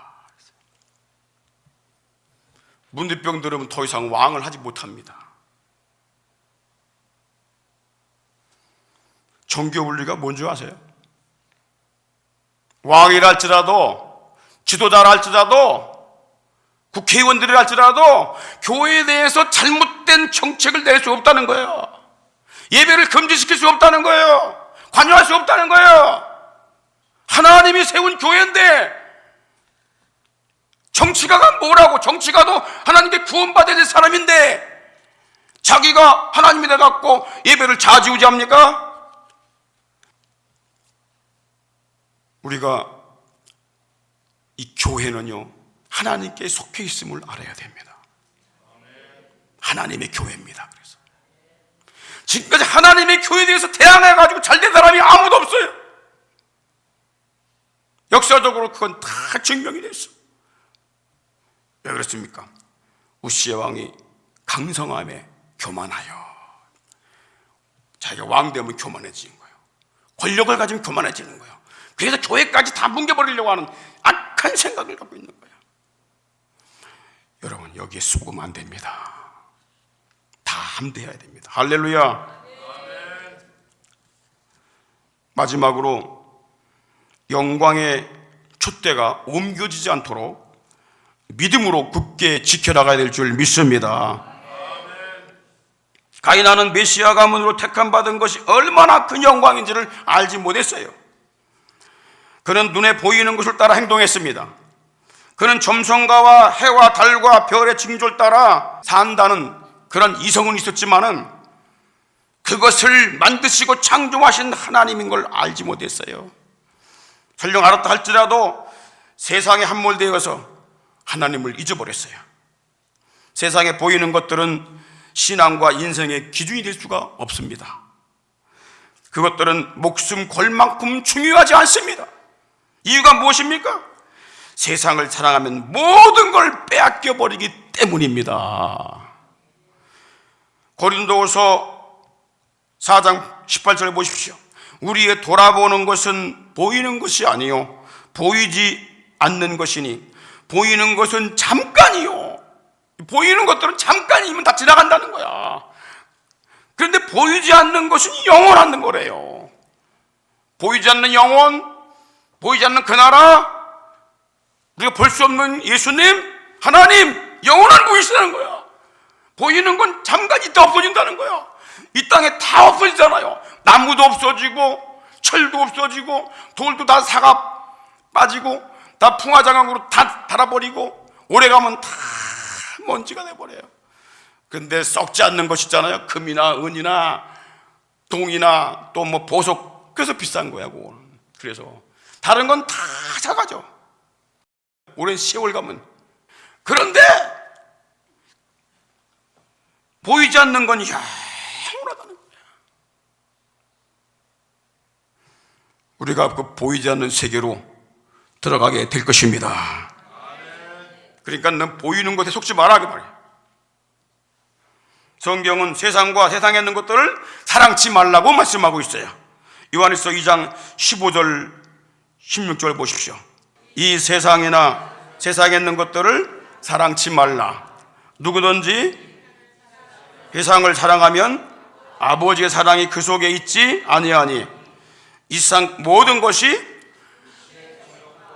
Speaker 1: 문둥병 들으면 더 이상 왕을 하지 못합니다. 정교 분리가 뭔지 아세요? 왕이랄지라도, 지도자랄지라도, 국회의원들이랄지라도 교회에 대해서 잘못된 정책을 낼 수 없다는 거예요. 예배를 금지시킬 수 없다는 거예요. 관여할 수 없다는 거예요. 하나님이 세운 교회인데 정치가가 뭐라고? 정치가도 하나님께 구원받아야 될 사람인데 자기가 하나님이 돼갖고 예배를 좌지우지합니까? 우리가 이 교회는요, 하나님께 속해 있음을 알아야 됩니다. 하나님의 교회입니다. 그래서 지금까지 하나님의 교회에 대해서 대항해가지고 잘된 사람이 아무도 없어요. 역사적으로 그건 다 증명이 됐어. 왜 그렇습니까? 우시아 왕이 강성함에 교만하여, 자기가 왕 되면 교만해지는 거예요. 권력을 가지면 교만해지는 거예요. 그래서 교회까지 다 뭉개버리려고 하는 악한 생각을 갖고 있는 거예요. 여러분, 여기에 속으면 안 됩니다. 다 함대해야 됩니다. 할렐루야. 마지막으로 영광의 촛대가 옮겨지지 않도록 믿음으로 굳게 지켜나가야 될 줄 믿습니다. 가인하는 메시아 가문으로 택함 받은 것이 얼마나 큰 영광인지를 알지 못했어요. 그는 눈에 보이는 것을 따라 행동했습니다. 그는 점성가와 해와 달과 별의 징조를 따라 산다는 그런 이성은 있었지만은 그것을 만드시고 창조하신 하나님인 걸 알지 못했어요. 설령 알았다 할지라도 세상에 함몰되어서 하나님을 잊어버렸어요. 세상에 보이는 것들은 신앙과 인생의 기준이 될 수가 없습니다. 그것들은 목숨 걸 만큼 중요하지 않습니다. 이유가 무엇입니까? 세상을 사랑하면 모든 걸 빼앗겨 버리기 때문입니다. 고린도후서 4장 18절에 보십시오. 우리의 돌아보는 것은 보이는 것이 아니요 보이지 않는 것이니 보이는 것은 잠깐이요. 보이는 것들은 잠깐이면 다 지나간다는 거야. 그런데 보이지 않는 것은 영원한 거래요. 보이지 않는 영혼, 보이지 않는 그 나라, 우리가 볼 수 없는 예수님, 하나님, 영원한 분이시라는 거야. 보이는 건 잠깐 있다 없어진다는 거야. 이 땅에 다 없어지잖아요. 나무도 없어지고 철도 없어지고 돌도 다 사가 빠지고 다 풍화장황으로 다 닳아버리고 오래가면 다 먼지가 돼버려요. 근데 썩지 않는 것 있잖아요. 금이나 은이나 동이나 또 뭐 보석, 그래서 비싼 거야 그거는. 그래서 다른 건 다 사가죠. 오랜 세월 가면. 그런데 보이지 않는 건 영원하다는 거야. 우리가 그 보이지 않는 세계로 들어가게 될 것입니다. 그러니까 넌 보이는 것에 속지 말라 그 말이야. 성경은 세상과 세상에 있는 것들을 사랑치 말라고 말씀하고 있어요. 요한일서 2장 15절 16절 보십시오. 이 세상이나 세상에 있는 것들을 사랑치 말라. 누구든지 세상을 사랑하면 아버지의 사랑이 그 속에 있지 아니하니 이 세상 모든 것이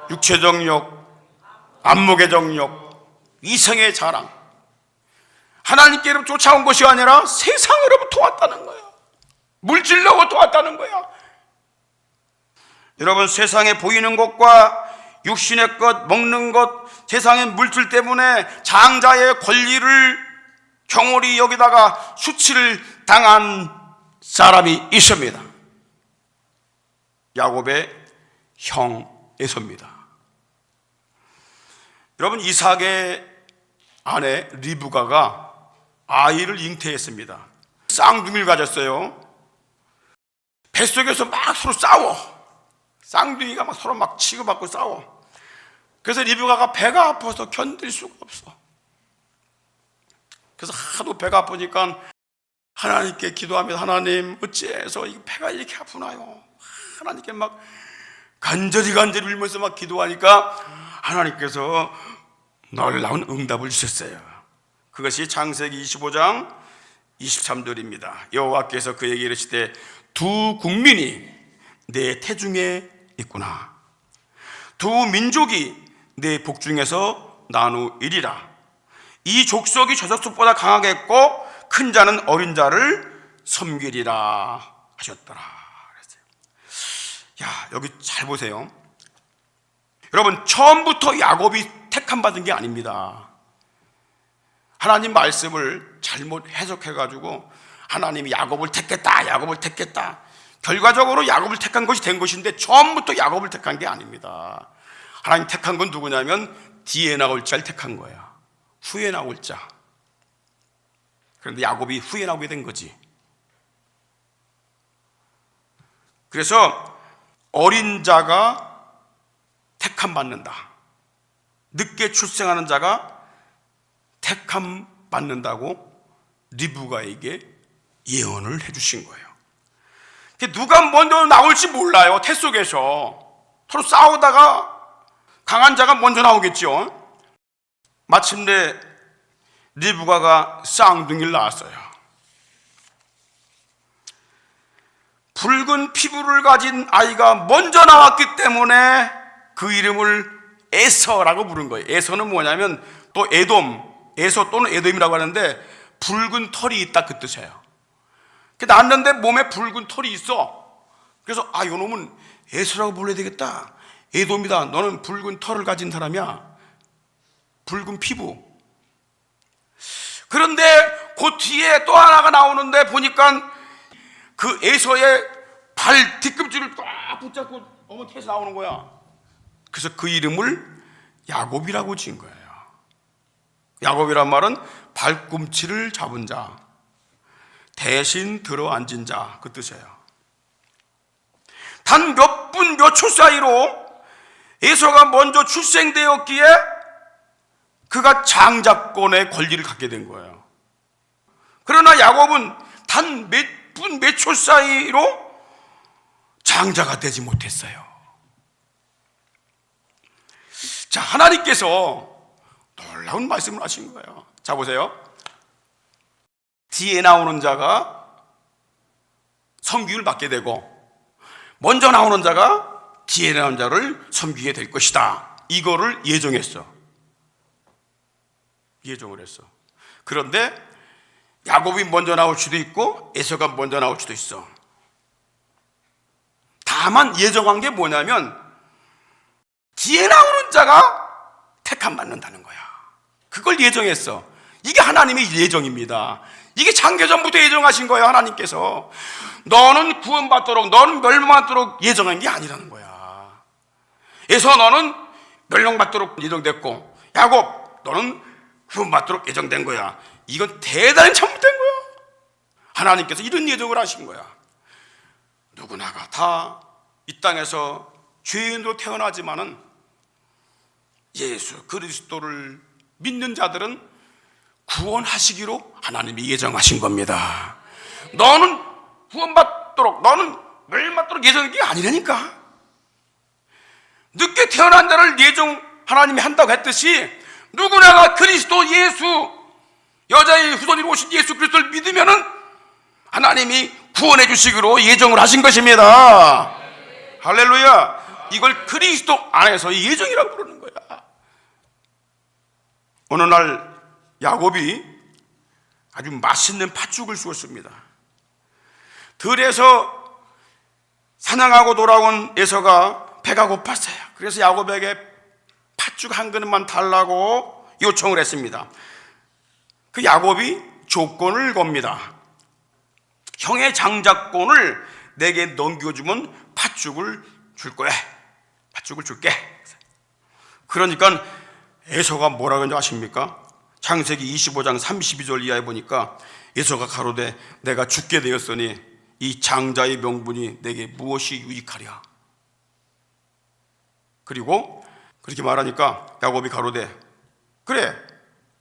Speaker 1: 육체적 욕, 안목의 정욕, 이성의 자랑, 하나님께로부터 쫓아온 것이 아니라 세상으로부터 왔다는 거야. 물질로부터 왔다는 거야. 여러분, 세상에 보이는 것과 육신의 것, 먹는 것, 세상의 물질 때문에 장자의 권리를 경홀히 여기다가 수치를 당한 사람이 있습니다. 야곱의 형 에서입니다. 여러분, 이삭의 아내 리브가가 아이를 잉태했습니다. 쌍둥이를 가졌어요. 뱃속에서 막 서로 싸워. 쌍둥이가 막 서로 막 치고받고 싸워. 그래서 리브가가 배가 아파서 견딜 수가 없어. 그래서 하도 배가 아프니까 하나님께 기도합니다. 하나님, 어찌해서 이 배가 이렇게 아프나요? 하나님께 막 간절히 울면서 막 기도하니까 하나님께서 놀라운 응답을 주셨어요. 그것이 창세기 25장 23절입니다. 여호와께서 그에게 이르시되 두 국민이 내 태중에 있구나. 두 민족이 내 복중에서 나누이리라. 이 족속이 저 족속보다 강하겠고 큰 자는 어린 자를 섬기리라 하셨더라. 야, 여기 잘 보세요. 여러분, 처음부터 야곱이 택함받은 게 아닙니다. 하나님 말씀을 잘못 해석해가지고 하나님이 야곱을 택했다. 결과적으로 야곱을 택한 것이 된 것인데 처음부터 야곱을 택한 게 아닙니다. 하나님 택한 건 누구냐면 뒤에 나올 자를 택한 거야. 후에 나올 자. 그런데 야곱이 후에 나오게 된 거지. 그래서 어린 자가 택함 받는다. 늦게 출생하는 자가 택함 받는다고 리브가에게 예언을 해주신 거예요. 누가 먼저 나올지 몰라요. 태 속에서 서로 싸우다가 강한 자가 먼저 나오겠죠. 마침내 리브가가 쌍둥이를 낳았어요. 붉은 피부를 가진 아이가 먼저 나왔기 때문에 그 이름을 에서라고 부른 거예요. 에서는 뭐냐면 또 에돔, 에서 또는 에돔이라고 하는데 붉은 털이 있다 그 뜻이에요. 낳았는데 몸에 붉은 털이 있어. 그래서 이 놈은 에서라고 불러야 되겠다. 에돔이다. 너는 붉은 털을 가진 사람이야. 붉은 피부. 그런데 그 뒤에 또 하나가 나오는데 보니까 그 에서의 발 뒤꿈치를 꽉 붙잡고 어머니에서 나오는 거야. 그래서 그 이름을 야곱이라고 지은 거예요. 야곱이란 말은 발꿈치를 잡은 자, 대신 들어앉은 자 그 뜻이에요. 단 몇 분 몇 초 사이로 에서가 먼저 출생되었기에 그가 장자권의 권리를 갖게 된 거예요. 그러나 야곱은 단 몇 분 몇 초 사이로 장자가 되지 못했어요. 자, 하나님께서 놀라운 말씀을 하신 거예요. 자, 보세요. 뒤에 나오는 자가 섬김을 받게 되고 먼저 나오는 자가 뒤에 나오는 자를 섬기게 될 것이다. 이거를 예정했어. 예정을 했어. 그런데 야곱이 먼저 나올 수도 있고 에서가 먼저 나올 수도 있어. 다만 예정한 게 뭐냐면 뒤에 나오는 자가 택함 받는다는 거야. 그걸 예정했어. 이게 하나님의 예정입니다. 이게 창세전부터 예정하신 거예요. 하나님께서 너는 구원받도록, 너는 멸망받도록 예정한 게 아니라는 거야. 에서 너는 멸망받도록 예정됐고 야곱 너는 구원받도록 예정된 거야. 이건 대단히 잘못된 거야. 하나님께서 이런 예정을 하신 거야. 누구나가 다 이 땅에서 죄인으로 태어나지만은 예수 그리스도를 믿는 자들은 구원하시기로 하나님이 예정하신 겁니다. 너는 구원받도록, 너는 멸망받도록 예정한 게 아니라니까. 늦게 태어난 자를 예정 하나님이 한다고 했듯이 누구나가 그리스도 예수, 여자의 후손으로 오신 예수 그리스도를 믿으면은 하나님이 구원해 주시기로 예정을 하신 것입니다. 할렐루야. 이걸 그리스도 안에서 예정이라고 부르는 거야. 어느 날 야곱이 아주 맛있는 팥죽을 주었습니다. 들에서 사냥하고 돌아온 에서가 배가 고팠어요. 그래서 야곱에게 팥죽 한 그릇만 달라고 요청을 했습니다. 그 야곱이 조건을 겁니다. 형의 장자권을 내게 넘겨주면 팥죽을 줄 거야. 팥죽을 줄게. 그러니까 에서가 뭐라 그런지 아십니까? 창세기 25장 32절 이하에 보니까 에서가 가로되 내가 죽게 되었으니 이 장자의 명분이 내게 무엇이 유익하랴. 그리고 그렇게 말하니까 야곱이 가로되 그래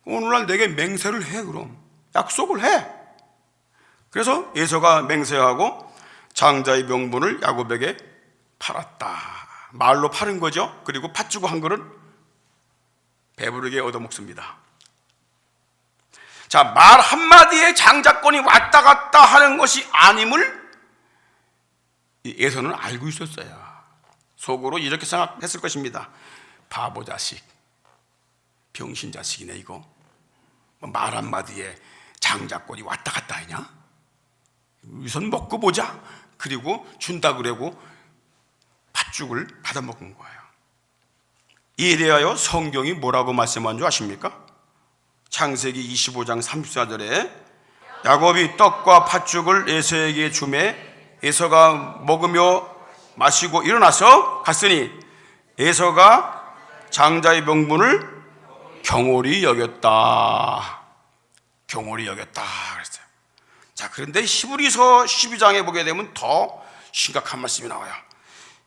Speaker 1: 오늘날 내게 맹세를 해. 그럼 약속을 해. 그래서 에서가 맹세하고 장자의 명분을 야곱에게 팔았다. 말로 파는 거죠. 그리고 팥주고 한 그릇 배부르게 얻어먹습니다. 자, 말 한마디에 장자권이 왔다 갔다 하는 것이 아님을 에서는 알고 있었어요. 속으로 이렇게 생각했을 것입니다. 바보 자식, 병신 자식이네 이거. 말 한마디에 장자권이 왔다 갔다 하냐? 우선 먹고 보자. 그리고 준다 그러고 팥죽을 받아먹은 거예요. 이에 대하여 성경이 뭐라고 말씀한 줄 아십니까? 창세기 25장 34절에 야곱이 떡과 팥죽을 에서에게 주매 에서가 먹으며 마시고 일어나서 갔으니 에서가 장자의 명분을 경홀히 여겼다. 경홀히 여겼다 그랬어요. 자, 그런데 히브리서 12장에 보게 되면 더 심각한 말씀이 나와요.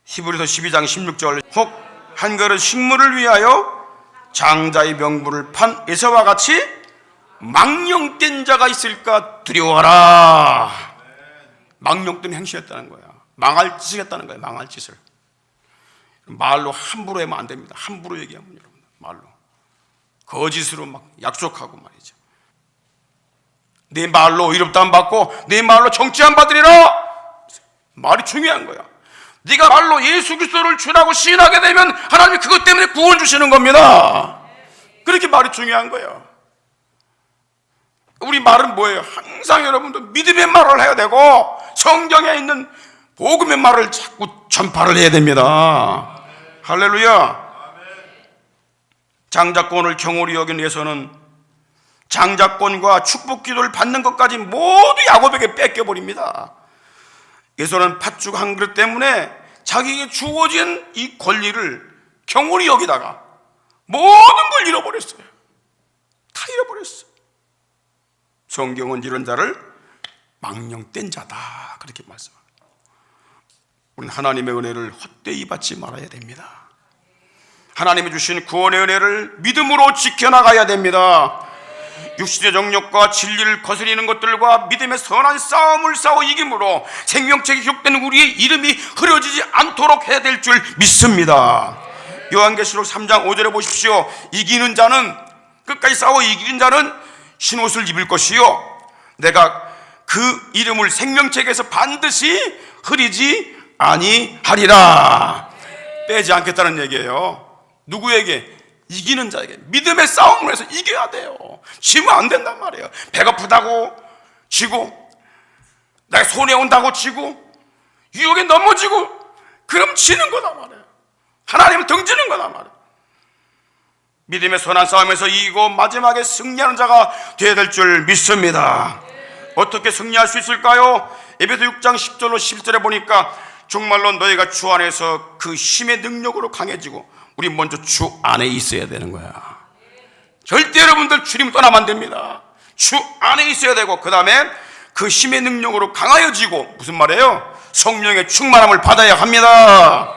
Speaker 1: 히브리서 12장 16절 혹 한 그릇 식물을 위하여 장자의 명분을 판 에서와 같이 망령된 자가 있을까 두려워하라. 망령된 행실했다는 거야. 망할 짓을 했다는 거야. 망할 짓을. 말로 함부로 하면 안 됩니다. 함부로 얘기하면 여러분 말로 거짓으로 막 약속하고 말이죠. 내 말로 의롭다 안 받고 내 말로 정죄 안 받으리라. 말이 중요한 거야. 네가 말로 예수 그리스도를 주라고 시인하게 되면 하나님이 그것 때문에 구원 주시는 겁니다. 그렇게 말이 중요한 거예요. 우리 말은 뭐예요? 항상 여러분들 믿음의 말을 해야 되고 성경에 있는 복음의 말을 자꾸 전파를 해야 됩니다. 할렐루야. 장자권을 경홀히 여긴 에서는 장자권과 축복 기도를 받는 것까지 모두 야곱에게 뺏겨버립니다. 에서는 팥죽 한 그릇 때문에 자기에게 주어진 이 권리를 경홀히 여기다가 모든 걸 잃어버렸어요. 다 잃어버렸어요. 성경은 이런 자를 망령된 자다 그렇게 말씀합니다. 우리는 하나님의 은혜를 헛되이 받지 말아야 됩니다. 하나님이 주신 구원의 은혜를 믿음으로 지켜나가야 됩니다. 육신의 정욕과 진리를 거스리는 것들과 믿음의 선한 싸움을 싸워 이김으로 생명책에 기록된 우리의 이름이 흐려지지 않도록 해야 될 줄 믿습니다. 요한계시록 3장 5절에 보십시오. 이기는 자는 끝까지 싸워 이기는 자는 흰옷을 입을 것이요 내가 그 이름을 생명책에서 반드시 흐리지 아니하리라. 빼지 않겠다는 얘기예요. 누구에게? 이기는 자에게. 믿음의 싸움을 해서 이겨야 돼요. 지면 안 된단 말이에요. 배고프다고 지고 내가 손해 온다고 지고 유혹에 넘어지고 그럼 지는 거다 말이에요. 하나님을 등지는 거다 말이에요. 믿음의 선한 싸움에서 이기고 마지막에 승리하는 자가 되어야 될 줄 믿습니다. 어떻게 승리할 수 있을까요? 에베소 6장 10절로 11절에 보니까 정말로 너희가 주 안에서 그 힘의 능력으로 강해지고 우리 먼저 주 안에 있어야 되는 거야. 절대 여러분들 주님 떠나면 안 됩니다. 주 안에 있어야 되고 그 다음에 그 힘의 능력으로 강하여지고 무슨 말이에요? 성령의 충만함을 받아야 합니다.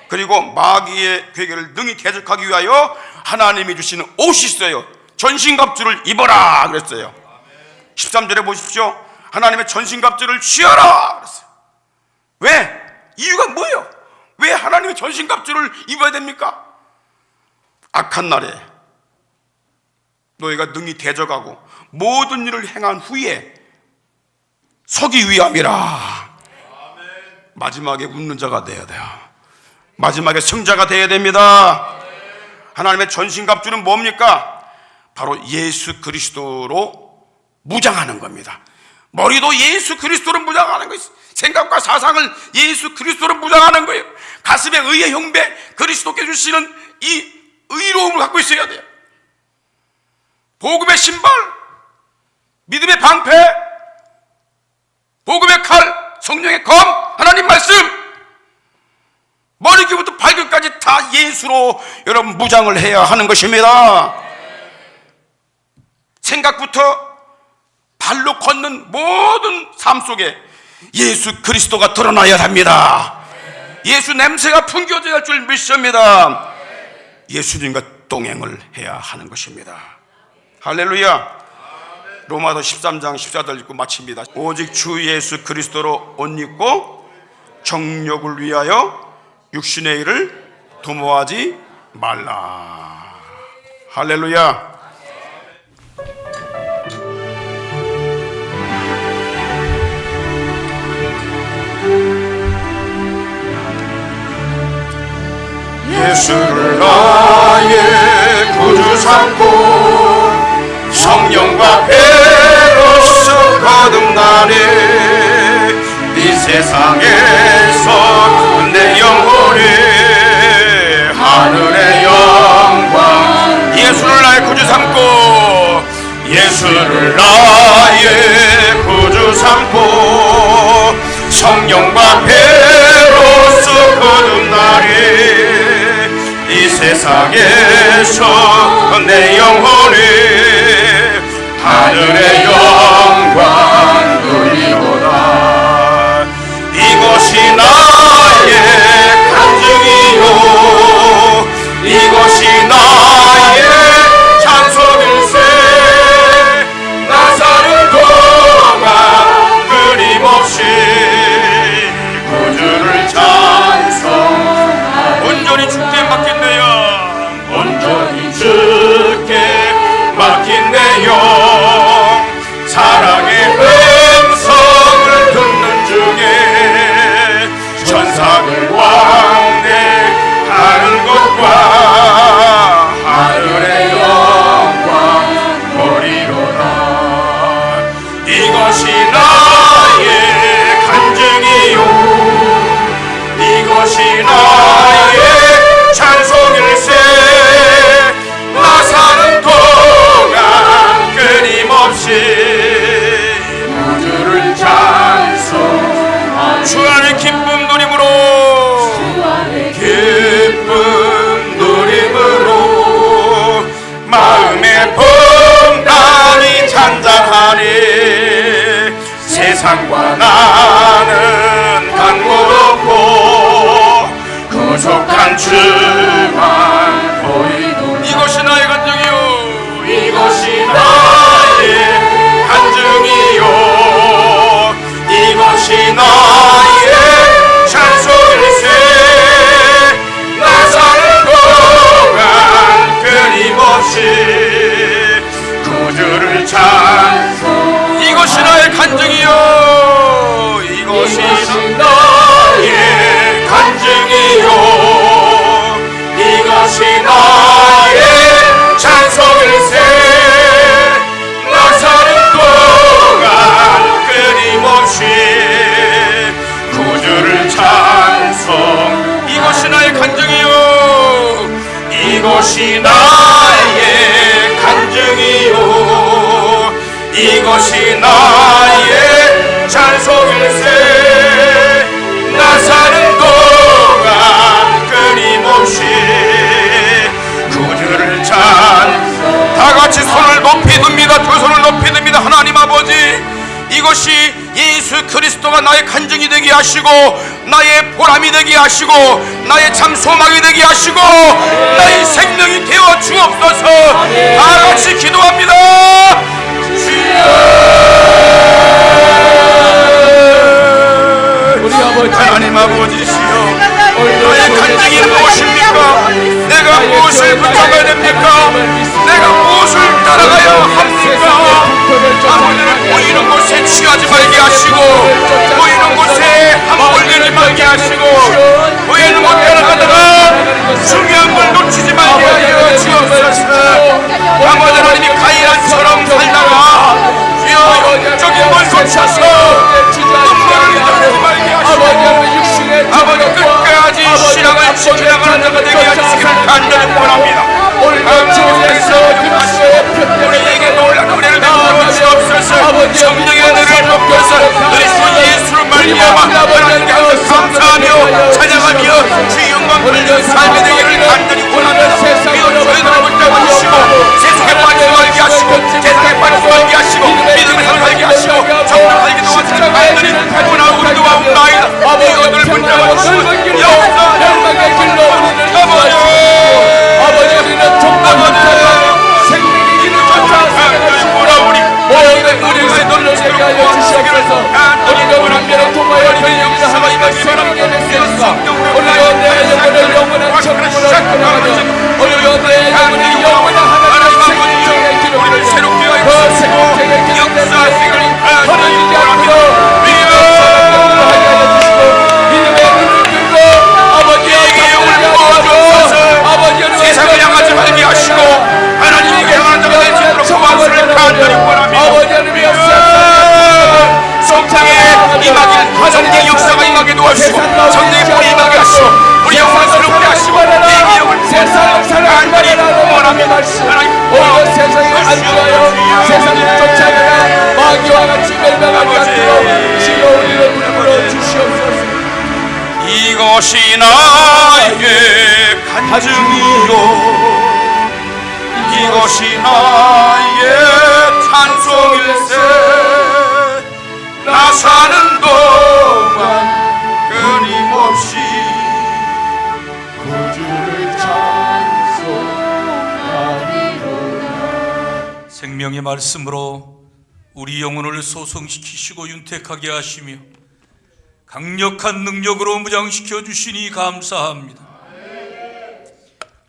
Speaker 1: 그리고 마귀의 괴계를 능히 대적하기 위하여 하나님이 주시는 옷이 있어요. 전신갑주를 입어라 그랬어요. 13절에 보십시오. 하나님의 전신갑주를 취하라 그랬어요. 왜? 이유가 뭐예요? 왜 하나님의 전신갑주를 입어야 됩니까? 악한 날에 너희가 능히 대적하고 모든 일을 행한 후에 서기 위함이라. 마지막에 웃는 자가 되어야 돼요. 마지막에 승자가 되어야 됩니다. 하나님의 전신갑주는 뭡니까? 바로 예수 그리스도로 무장하는 겁니다. 머리도 예수 그리스도로 무장하는 거예요. 생각과 사상을 예수 그리스도로 무장하는 거예요. 가슴에 의의 형배, 그리스도께 주시는 이 의로움을 갖고 있어야 돼요. 복음의 신발, 믿음의 방패, 복음의 칼, 성령의 검, 하나님 말씀, 머리귀부터 발끝까지 다 예수로 여러분 무장을 해야 하는 것입니다. 생각부터 발로 걷는 모든 삶 속에 예수 그리스도가 드러나야 합니다. 예수 냄새가 풍겨져야 할 줄 믿습니다. 예수님과 동행을 해야 하는 것입니다. 할렐루야. 로마서 13장 14절 읽고 마칩니다. 오직 주 예수 그리스도로 옷 입고 정욕을 위하여 육신의 일을 도모하지 말라. 할렐루야. 예수를 나의 구주 삼고 성령과 배로서 거듭나네. 이 세상에서 내 영혼이 하늘의 영광. 예수를 나의 구주 삼고, 예수를 나의 구주 삼고 성령과 배로서 거듭나리. 이 세상에서 내 영혼이 하늘의 영광 누리로다. 이것이 나의 간증이요, 이것이 나의 찬송일세. 나 사는 동안 끊임없이 구주를 찬송. 온전히 주께 맡긴 내 영, 온전히 주께 맡긴 내 영. 사랑의 음성을 듣는 중에 천사들 왕래하는 것과 하늘의 영광 보리로다. 이것이 나의 간증이요, 이것이 나의 찬송일세. 나 사는 동안 끊임없이 구주를 찬송하리. 주 안의 기쁨 누림으로, 기쁨 누림으로 마음의 풍랑이 잔잔하니. 세상과 나는 강물없고 구속한 주만 보이도. 이것이 나의 간증이요, 이것이 나의 간증이요, 이것이 나의 찬송일세. 나 사는 동안 끊임없이 구주를 찬송. 이것이 나의 간증이요, 이것이 나의 간증이요, 이것이 나의 찬송일세. 나 사는 동안 끊임없이 구주를 찬송. 이것이 나의 간증이요, 이것이 나의 간증이요, 이것이 나의 찬송일세. 나 사는 동안 끊임없이 구주를 찬송. 다 같이 손을 높이 듭니다. 두 손을 높이 듭니다. 하나님 아버지, 이것이 예수 그리스도가 나의 간증이 되게 하시고, 나의 보람이 되게 하시고, 나의 참 소망이 되게 하시고, 나의 생명이 되어 주옵소서. 다 같이 기도합니다. 하나님 아버지시여, 나의 간증이 무엇입니까? 내가 무엇을 붙잡아야 됩니까? 내가 무엇을 따라가야 합니까? 아버지는 보이는 곳에 취하지 말게 하시고 보이는 곳에 함몰되지 말게 하시고 보이는 곳 따라가다가 중요한 걸 놓치지 말게 하여 주옵소서. 아버지 하나님이 가인처럼 살다가 주여 영적인 걸 놓쳐서 눈물을 흘리지 말게 하시고 아버지 끝까지 신앙을 지켜나가는 자가 되게 하시기를 간절히 원합니다. 우리에게 놀라운 은혜를 베풀어 주옵소서. 성령의 은혜를 높여서 그리스도 예수를 말미암아 하나님께 항상 감사하며 찬양하며 주의 영광 돌리는 삶이 되기를 간절히 원합니다. 이런 저희들을 붙잡아 주시고 세상에 빠지지 말게 하시고 세상에 빠지지 말게 하시고 믿음을 살게 하시고 정말 도와주시는 간절히 원하고 우리 도와옵나이다. 이것들을 붙잡아 주시고 영광의 길로 아버지 우리는 정말 생명의 길을 쫓아 돌아오니 모든 우리가 놀라게 하여 주시옵소서. 우리가 우리를 통하여 변형자 하나님의 생명의 메시지가 우리가 내 영혼을 영원한 천국으로 끌어가며 우리가 내 영혼을 영원한 하나님의 생명의 길로 우리를 새롭게 하여 생명의 길을 역사하시기를 허락이지 않도록 세상을 향하지 말게 하시고 하나님께 향하는 자가 되시도록 도와주시를 간절히 원합니다. 성령의 임하게 성령의 역사가 임하게 도와주시고 성령의 불이 임하게 하시고 우리 영혼을 새롭게 하시고 내 기억을 세상을 간절히 원합니다. 하나님
Speaker 2: 세상에 안주하여 세상을 쫓아내라 마귀와 같이 멸망하지 않도록 주여 우리를 불러 주시옵소서.
Speaker 1: 이것이 나의 간증이요 이것이 나의 찬송일세 나 사는 동안 끊임없이
Speaker 2: 구주를 찬송하리로다.
Speaker 3: 생명의 말씀으로 우리 영혼을 소성시키시고 윤택하게 하시며 강력한 능력으로 무장시켜 주시니 감사합니다.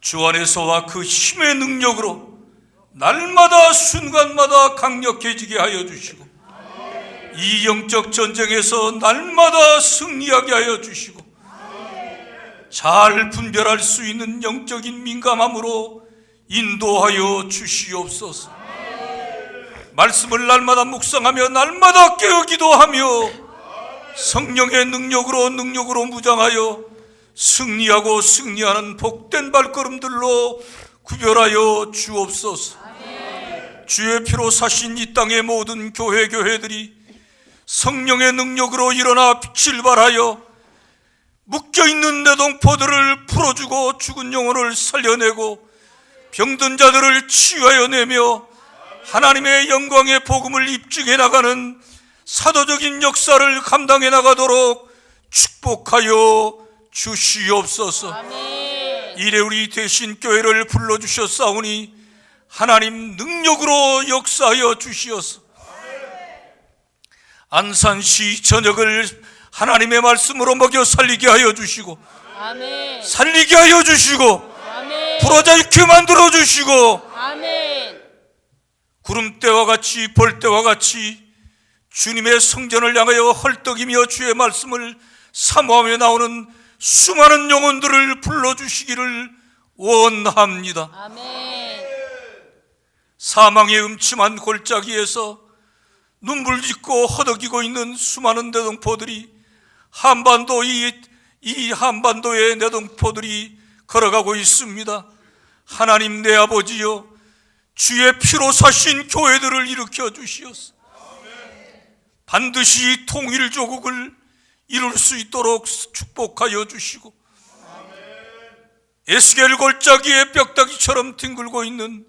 Speaker 3: 주 안에서와 그 힘의 능력으로 날마다 순간마다 강력해지게 하여 주시고 이 영적 전쟁에서 날마다 승리하게 하여 주시고 잘 분별할 수 있는 영적인 민감함으로 인도하여 주시옵소서. 말씀을 날마다 묵상하며 날마다 깨어 기도하며 성령의 능력으로 무장하여 승리하고 승리하는 복된 발걸음들로 구별하여 주옵소서. 주의 피로 사신 이 땅의 모든 교회들이 성령의 능력으로 일어나 빛을 발하여 묶여있는 내동포들을 풀어주고 죽은 영혼을 살려내고 병든 자들을 치유하여 내며 하나님의 영광의 복음을 입증해 나가는 사도적인 역사를 감당해 나가도록 축복하여 주시옵소서. 이래 우리 대신 교회를 불러주셨사오니 하나님 능력으로 역사하여 주시옵소서. 안산시 전역을 하나님의 말씀으로 먹여 살리게 하여 주시고 살리게 하여 주시고 부러져있게 만들어 주시고 구름대와 같이 벌대와 같이 주님의 성전을 향하여 헐떡이며 주의 말씀을 사모하며 나오는 수많은 영혼들을 불러주시기를 원합니다. 사망의 음침한 골짜기에서 눈물 짓고 허덕이고 있는 수많은 내동포들이 이 한반도의 내동포들이 걸어가고 있습니다. 하나님 내 아버지여, 주의 피로 사신 교회들을 일으켜 주시옵소서. 반드시 통일조국을 이룰 수 있도록 축복하여 주시고 에스겔 골짜기에 뼈다귀처럼 뒹굴고 있는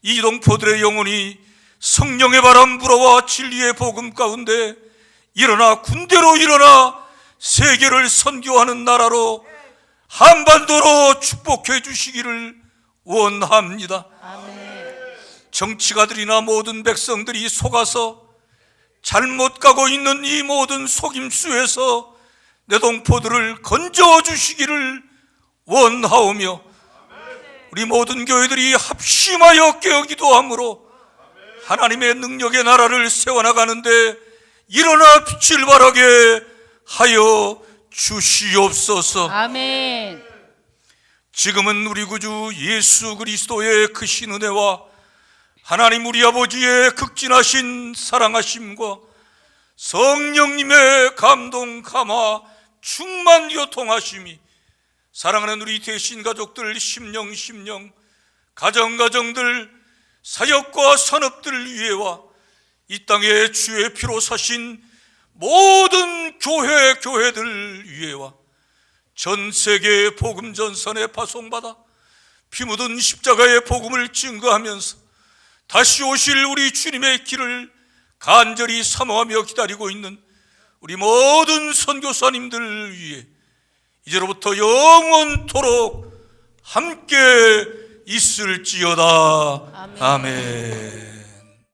Speaker 3: 이 동포들의 영혼이 성령의 바람 불어와 진리의 복음 가운데 일어나 군대로 일어나 세계를 선교하는 나라로 한반도로 축복해 주시기를 원합니다. 정치가들이나 모든 백성들이 속아서 잘못 가고 있는 이 모든 속임수에서 내 동포들을 건져 주시기를 원하오며 우리 모든 교회들이 합심하여 깨어 기도함으로 하나님의 능력의 나라를 세워나가는데 일어나 빛을 발하게 하여 주시옵소서.
Speaker 4: 아멘.
Speaker 3: 지금은 우리 구주 예수 그리스도의 크신 은혜와 하나님 우리 아버지의 극진하신 사랑하심과 성령님의 감동 감화 충만 요통하심이 사랑하는 우리 대신 가족들 심령 가정들 사역과 산업들 위에와 이 땅에 주의 피로 사신 모든 교회들 위에와 전 세계 복음 전선에 파송받아 피 묻은 십자가의 복음을 증거하면서 다시 오실 우리 주님의 길을 간절히 사모하며 기다리고 있는 우리 모든 선교사님들 위해 이제로부터 영원토록 함께 있을지어다. 아멘.